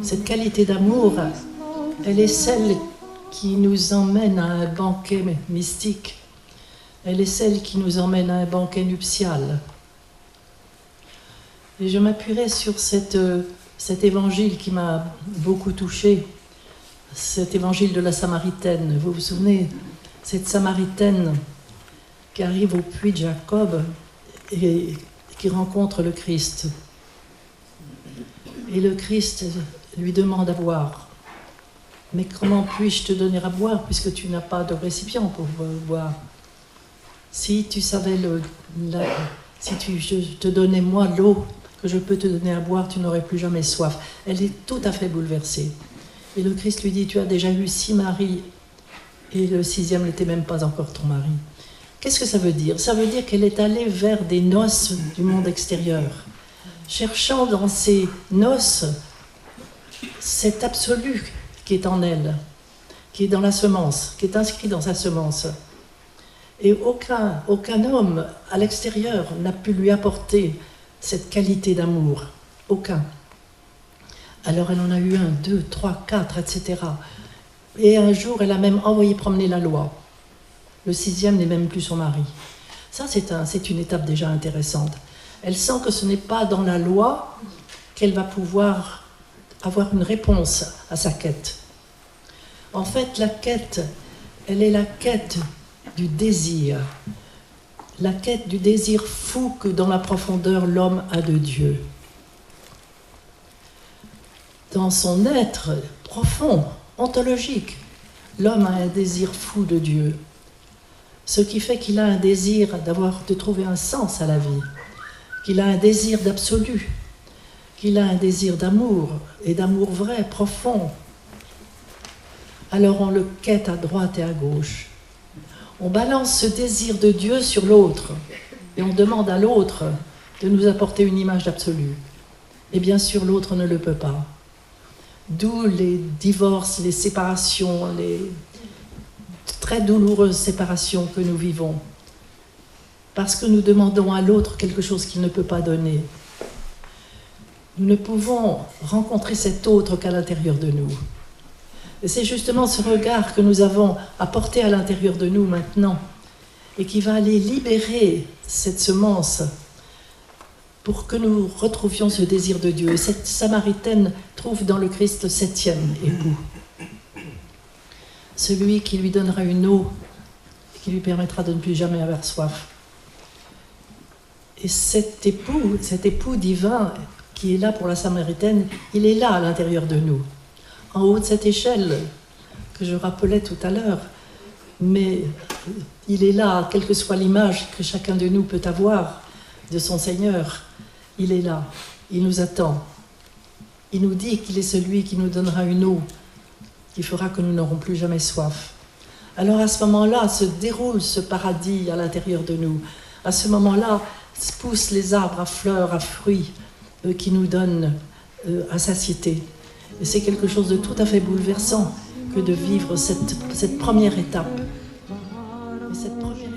Cette qualité d'amour, elle est celle qui nous emmène à un banquet mystique. Elle est celle qui nous emmène à un banquet nuptial. Et je m'appuierai sur cet évangile qui m'a beaucoup touchée, cet évangile de la Samaritaine. Vous vous souvenez, cette Samaritaine qui arrive au puits de Jacob et qui rencontre le Christ. Et le Christ lui demande à boire. Mais comment puis-je te donner à boire puisque tu n'as pas de récipient pour boire? Si tu savais je te donnais moi l'eau que je peux te donner à boire, tu n'aurais plus jamais soif. Elle est tout à fait bouleversée. Et le Christ lui dit, tu as déjà eu 6 maris et le 6e n'était même pas encore ton mari. Qu'est-ce que ça veut dire? Ça veut dire qu'elle est allée vers des noces du monde extérieur, cherchant dans ces noces cet absolu qui est en elle, qui est dans la semence, qui est inscrit dans sa semence. Et aucun homme à l'extérieur n'a pu lui apporter cette qualité d'amour. Aucun. Alors elle en a eu 1, 2, 3, 4, etc. Et un jour, elle a même envoyé promener la loi. Le 6e n'est même plus son mari. Ça, c'est une étape déjà intéressante. Elle sent que ce n'est pas dans la loi qu'elle va pouvoir avoir une réponse à sa quête. En fait, la quête, elle est la quête du désir. La quête du désir fou que dans la profondeur l'homme a de Dieu. Dans son être profond, ontologique, l'homme a un désir fou de Dieu. Ce qui fait qu'il a un désir de trouver un sens à la vie, qu'il a un désir d'absolu, qu'il a un désir d'amour, et d'amour vrai, profond. Alors on le quête à droite et à gauche. On balance ce désir de Dieu sur l'autre, et on demande à l'autre de nous apporter une image d'absolu. Et bien sûr, l'autre ne le peut pas. D'où les divorces, les séparations, les très douloureuses séparations que nous vivons. Parce que nous demandons à l'autre quelque chose qu'il ne peut pas donner. Nous ne pouvons rencontrer cet autre qu'à l'intérieur de nous. Et c'est justement ce regard que nous avons à porter à l'intérieur de nous maintenant et qui va aller libérer cette semence pour que nous retrouvions ce désir de Dieu. Et cette Samaritaine trouve dans le Christ le 7e époux. Celui qui lui donnera une eau et qui lui permettra de ne plus jamais avoir soif. Et cet époux divin qui est là pour la Samaritaine, il est là à l'intérieur de nous. En haut de cette échelle que je rappelais tout à l'heure, mais il est là, quelle que soit l'image que chacun de nous peut avoir de son Seigneur, il est là, il nous attend. Il nous dit qu'il est celui qui nous donnera une eau qui fera que nous n'aurons plus jamais soif. Alors à ce moment-là se déroule ce paradis à l'intérieur de nous. À ce moment-là poussent les arbres à fleurs, à fruits qui nous donnent à satiété. Et c'est quelque chose de tout à fait bouleversant que de vivre cette première étape. Et cette première étape.